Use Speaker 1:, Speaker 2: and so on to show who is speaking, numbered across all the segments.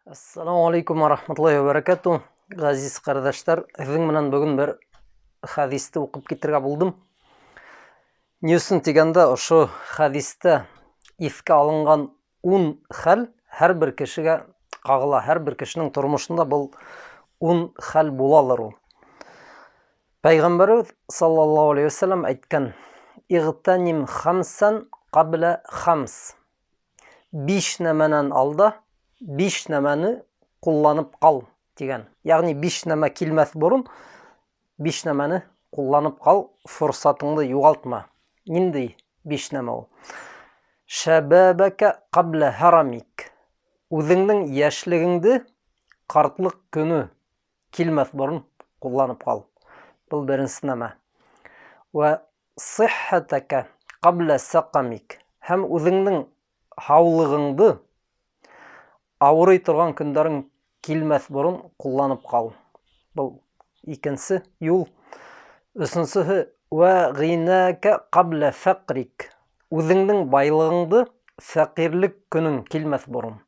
Speaker 1: Assalamu alaikum wa rahmatullahi wa barakatuh. Газиз кардаштар, sizin менен бүгүн bir hadisти окуп кетирге булдум. Несин дегенде, ошо hadisте ифке алынган 10 хәл һәр бер кешегә кагыла, һәр бер кешенең тормышында бул 10 хәл булалар ул. Пәйгамбәрбез саллаллаху алейхи ва саллям әйткән: "Игтаним хамсан кабла хамс." 5 нәмәнән алда 5 нәмәне кулланып кал дигән. Ягъни 5 нәмә килмәс бурын 5 нәмәне кулланып кал, фурсатыңды югалтма. Нинди 5 нәмә ул? Шабабака кабла харамик. Үзеңнең яшьлегеңде картлык көне килмәс бурын кулланып кал. Бул беренче нәмә. Ва сиххатака кабла сакамик. Һәм үзеңнең һаулыгыңды авырый торган көндәрең килмәс бурын кулланып кал. Бул икенче юл. Өченчесе ва гыйнака кабла фақрик. Үзеңнең байлыгыңды фәкыйрлек көнең килмәс бурын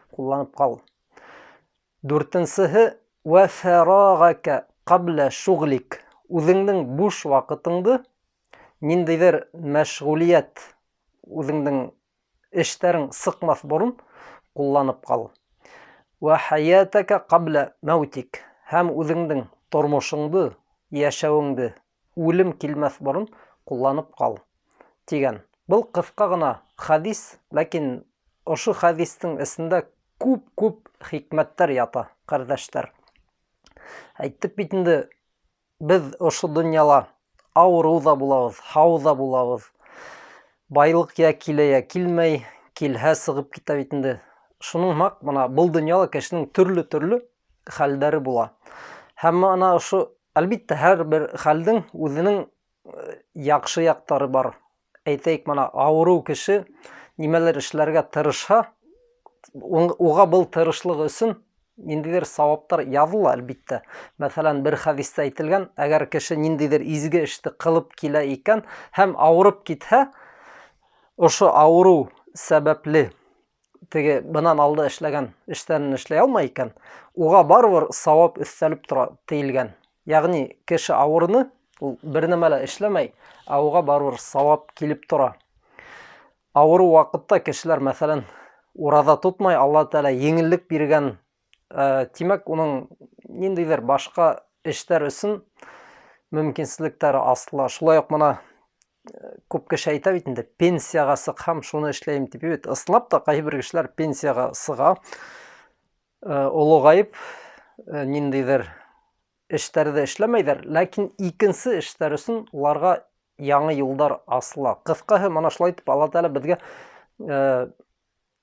Speaker 1: кулланып кал. Дүртенчесе ва фарагака кабла шуглик. Үзеңнең буш вакытыңды ниндидер мәшгулият, үзеңнең эшләрең сыкмас бурын кулланып кал. Ва хаятака кабла маутик. Һәм үзеңнең тормышыңды, яшәвеңде үлем килмәс бурын кулланып кал. Дигән. Бул кыска гына хадис, ләкин ошо хадистың исендә күп хикмәттәр ята, кардашлар. Әйттек бит инде, без ошо дөньяла авыру да булабыз, һау да булабыз. Байлык я килә, я килмәй, килһә сыгып китә бит инде. Шуның мак, мына бул дөньяла кешенең төрле хәлләре була. Һәм ана ошо, әлбиттә, һәр бер хәлдең үзенең яхшы яктары бар. Әйтәйек, мына авыру кеше нимәләр эшләргә тырышса, уга бул тырышлыгы өчен ниндидер саваптар языла, әлбиттә. Мәсәлән, бер хадистә әйтелгән, әгәр кеше ниндидер изге эште кылып килә икән һәм авырып китһә, ошо авыру сәбәпле теге бынан алда эшләгән эшләрен эшләй алмый икән, уга барыбер савап өстәлеп тора тиелгән. Ягъни кеше авырны ул бер нәмә лә эшләмәй, уга барыбер савап килеп тора. Авыру вакытта кешеләр, мәсәлән, ураза тотмай, Алла Тәала еңеллек биргән, тимәк, уның ниндидер башка эшләр өчен мөмкинлекләре асыла. Шулай ук мына күп кеше әйтә бит инде, пенсияга сыкһам, шуны эшләйм дип бит. Ысынлап та кайбер кешеләр пенсияга сыга, олыгайып, ниндидер эшләрдә эшләмәйдер, ләкин икенче эшләр өчен уларга яңа юлдар асыла. Кыскасы, мана шулай итеп Алла Тәала безгә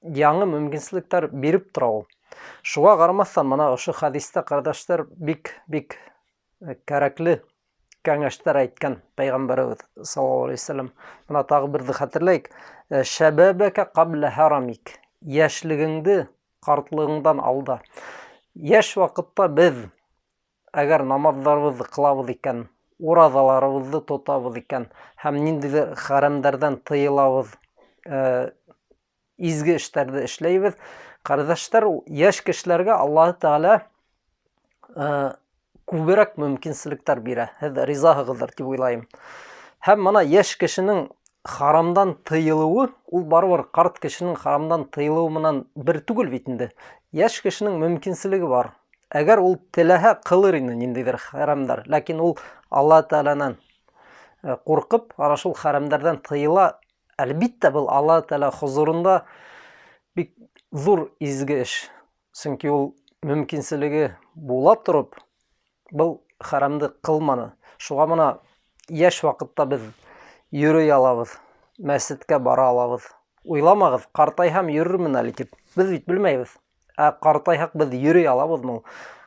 Speaker 1: яңа мөмкинлекләр биреп тора ул. Шуга карамастан, мана ошо хадистә, кардашлар, бик кәрәкле кәңәштәр әйткән Пәйгамбәрбез саллаллаху алейхи ва саллям. Мына тагы берде хәтерләйек. Шабабака кабла харамик. Яшьлегеңде картлыгыңдан алда. Яшь вакытта без әгәр намазларыбызны кылабыз икән, уразаларыбызны тотабыз икән, һәм ниндидер хәрәмдәрдән тыелабыз, изге эшләрне эшләйбез, кардашлар, яшь кешеләргә Алла Тәала күбрәк мөмкинлекләр бирә. Һез ризаһыгыздыр дип уйлайм. Һәм мына яшь кешенең харамдан тыелуы, ул барыбер карт кешенең харамдан тыелуы менән бер түгел бит инде. Яшь кешенең мөмкинлеге бар. Әгәр ул теләһә кылыр инде ниндидер харамдар, ләкин ул Алла Тәаладан куркып, ана шул харамдардан тыела. Әлбиттә, бул Алла Тәала хузурында бик зур изге эш. Чөнки ул мөмкинлеге була торып, бул харамды кылманы. Шуга мына яшь вакытта без йөрөй алабыз, мәсҗидкә бара алабыз. Уйламагыз, картайһам йөрермен әле дип. Без бит белмәйбез. Картайһак без йөрөй алабызмы?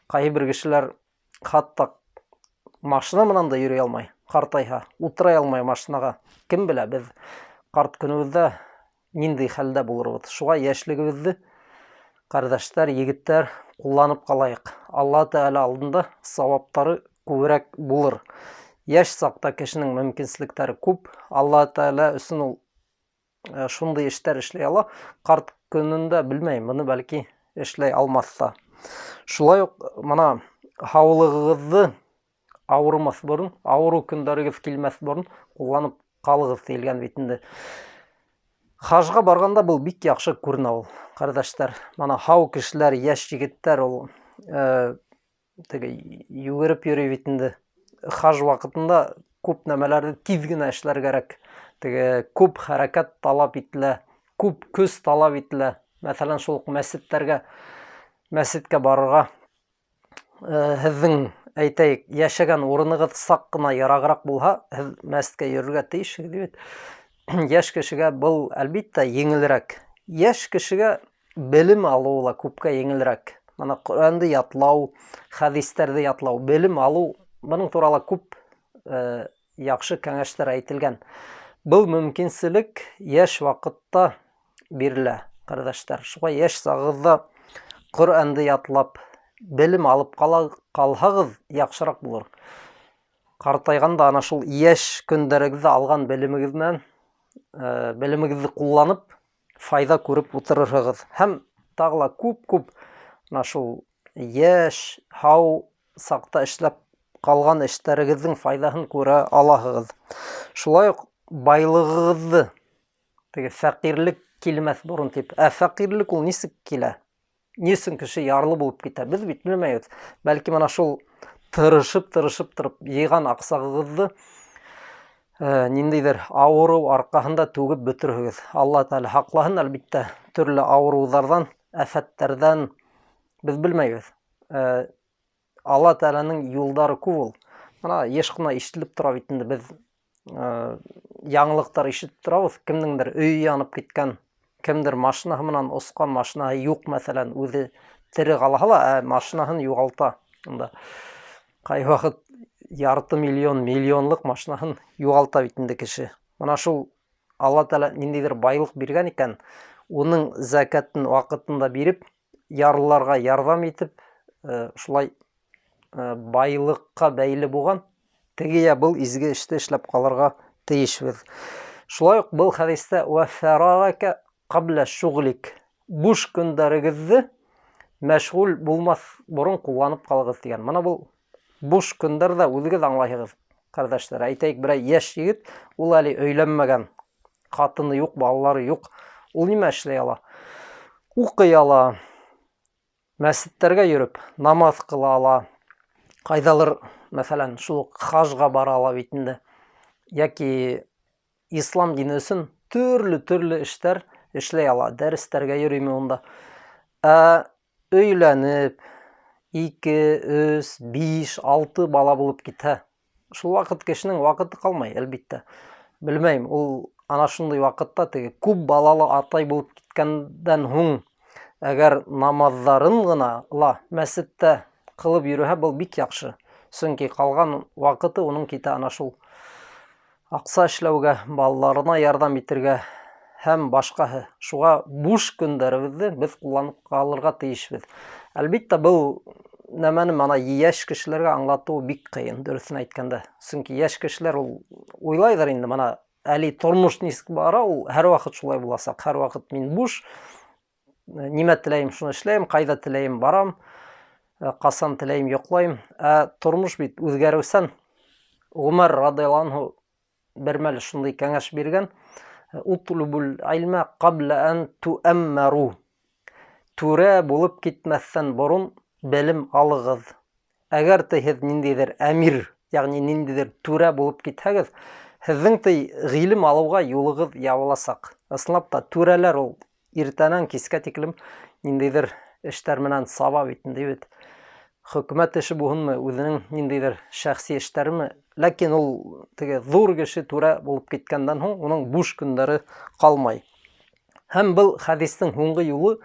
Speaker 1: Кайбер кешеләр хатта машина менән дә йөрөй алмай, картайһа, утыра алмай машинага. Кем белә, без карт көнебездә нинди хәлдә булырбыз. Шуга яшьлегебезне, кардашлар, егетләр, кулланып калайык. Алла Тәала алдында саваптары күбрәк булыр. Яшь сакта кешенең мөмкинлекләре күп. Алла Тәала өчен ул шундый эшләр эшли ала. Карт көнендә белмәйм, моны бәлки эшләй алмаҫта. Шулай уҡ мына һаулығығыҙҙы ауырымаҫ борон, ауырыу көндәрегеҙ килмәҫ борон ҡулланып ҡалығыҙ тиелгән бит инде. Хажға барғанда был бик яҡшы күренә ул, ҡәрҙәштәр. Мана һау кешеләр, йәш егеттәр ул йүгереп йөрөй бит инде. Хаж ваҡытында күп нәмәләрҙе тиҙ генә эшләр кәрәк. Күп хәрәкәт талап ителә, күп көс талап ителә. Мәҫәлән, шул уҡ мәсеткә барырға һеҙҙең әйтәйек, йәшәгән урынығыҙ саҡ ҡына ярағыраҡ булһа, һеҙ мәсеткә йөрөргә тейешһегеҙ бит. Йәш кешегә был әлбиттә еңелерәк. Йәш кешегә белем алыу ла күпкә еңелерәк. Мана Ҡөрьәнде ятлау, хәҙистәрҙе ятлау, белем алыу, бының турала күп яҡшы кәңәштәр әйтелгән. Был мөмкинселек йәш ваҡытта бирелә, ҡәрҙәштәр. Шуға йәш сағығыҙҙа Ҡөрьәнде ятлап, белем алып ҡалһағыҙ, яҡшыраҡ булыр. Ҡартайғанда ана шул йәш көндәрегеҙҙә алған белемегеҙ менән белемегеҙҙе ҡулланып, файҙа күреп ултырырһығыҙ. Һәм тағы ла күп ана шул йәш, һау саҡта эшләп ҡалған эштәрегеҙҙең файҙаһын күрә алаһығыҙ. Шулай уҡ байлығығыҙҙы, фәҡирлек килмәҫ борон тип. Фәҡирлек ул нисек килә? Ни өсөн кеше ярлы булып китә? Беҙ бит белмәйбеҙ. Бәлки мана шул тырышып тороп йыйған аҡсағығыҙҙы ниндәйҙер ауырыу арҡаһында түгеп бөтөрһөгөҙ. Алла Тәғәлә һаҡлаһын, әлбиттә, төрлө ауырыуҙарҙан, афәттәрҙән беҙ белмәйбеҙ. Алла Тәғәләнең юлдары күп ул. Мана йыш ҡына ишетелеп тора бит инде, беҙ яңылыҡтар ишетеп торабыҙ. Кемдеңдер өйө янып киткән, кемдер машинаһы менән осҡан, машинаһы юҡ, мәҫәлән, үҙе тере ҡалһа ла, машинаһын юғалта. Ҡай ваҡыт ярты миллионлыҡ машинаһын юғалта бит инде кеше. Мана шул Алла Тәғәлә ниндәйҙер байлыҡ биргән икән, уның зәкәтен ваҡытында биреп, ярлыларға ярҙам итеп, шулай байлыҡҡа бәйле булған, теге был изге эште эшләп ҡалырға тейешбеҙ. Шулай уҡ был хәҙистә «Вәфәрағәкә ҡаблә шуғлик» буш көндәрегеҙҙе мәшғүл булмаҫ борон ҡулланып ҡалығыҙ тигән. Мана был буш көндәрҙә үҙегеҙ аңлайһығыҙ, ҡәрҙәштәр. Әйтәйек, берәй йәш егет, ул әле өйләнмәгән, ҡатыны юҡ, балалары юҡ. Ул нимә эшләй ала? Уҡый ала, мәсеттәргә йөрөп, намаҙ ҡыла ала, ҡайҙалыр, мәҫәлән, шул хажға бара ала бит инде. Йәки ислам дине өсөн төрлө эштәр эшләй ала, дәрестәргә йөрөймө унда. Өйләнеп, 2, 3, 5, 6 бала булып китһә, шул ваҡыт кешенең ваҡыты ҡалмай, әлбиттә. Белмәйем, ул ана шундай ваҡытта күп балалы атай булып киткәндән һуң, әгәр намаҙҙарын ғына ла мәсеттә ҡылып йөрөһә, был бик яҡшы. Сөнки ҡалған ваҡыты уның китә ана шул аҡса эшләүгә, балаларына ярҙам итергә һәм башҡаһы. Шуға буш көндәребеҙҙе беҙ ҡулланып ҡалырға тейешбеҙ. Әлбиттә, был нәмәне мана йәш кешеләргә аңлатыу бик ҡыйын, дөрөҫөн әйткәндә. Сөнки йәш кешеләр ул уйлайҙар инде, мана әле тормош нисек бара, ул һәр ваҡыт шулай буласаҡ. Һәр ваҡыт мин буш, нимә теләйем, шуны эшләйем, ҡайҙа теләйем барам, ҡасан теләйем йоҡлайым. Тормош бит үҙгәреүсән. Ғүмәр радиаллаһу анһу бер мәл шундай кәңәш биргән. «Утлубул илмә ҡаблә ән туәммәру». Түрә булып китмәҫтән борон белем алығыҙ. Әгәр һеҙ ниндәйҙер әмир, яғни ниндәйҙер түрә булып китһәгеҙ, һеҙҙең ғилем алыуға юлығыҙ ябыласаҡ. Ысынлап та, түрәләр ул иртәнән кискә тиклем ниндәйҙер эштәр менән саба бит инде бит. Хөкүмәт эше булһынмы, үҙенең ниндәйҙер шәхси эштәреме, ләкин ул ҙур кеше түрә булып киткәндән һуң, уның буш көндәре ҡалмай. Һәм был хәҙистең һуңғы юлы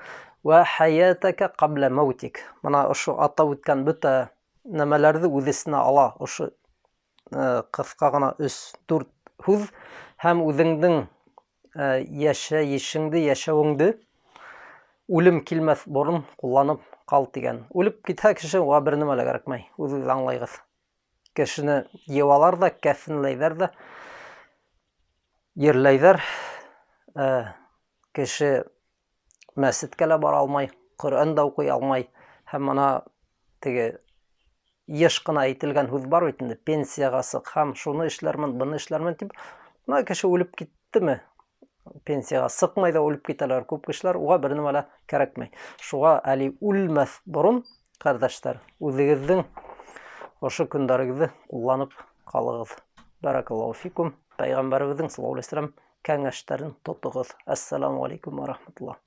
Speaker 1: «Вә хәйәтәкә ҡаблә мәүтик». Мана ошо атап үткән бөтә нәмәләрҙе үҙ эсенә ала, ошо ҡыҫҡа ғына 3-4 һүҙ, һәм үҙеңдең йәшәйешеңде, йәшәүеңде үлем килмәҫ борон ҡулланып ҡал тигән. Үлеп китһә кеше, уға бер нәмә лә кәрәкмәй, үҙегеҙ аңлайығыҙ. Кешене йыуалар да, кәфенләйҙәр ҙә, ерләйҙәр. Кеше мәсеткә лә бара алмай Коръән да укый алмай, һәм ана теге еш кына әйтелгән һүз бар бит инде, пенсияга сык һәм шуны эшләрмен, буны эшләрмен дип, бuna кеше үлеп киттеме, пенсияга сыкмай да үлеп китәләр күп кешеләр, уга бер нәмә лә кәрәкмәй. Шуга әле үлмәс борын, кардәшләр, үзегезнең ошо көндәрегезне кулланып калыгыз. Баракаллаху фикум. Пәйгамбәребезнең саллаллаһу алейһи ва сәлләм кәңәшләрен тотыгыз. Ассаламу алейкум ва рахматуллаһ.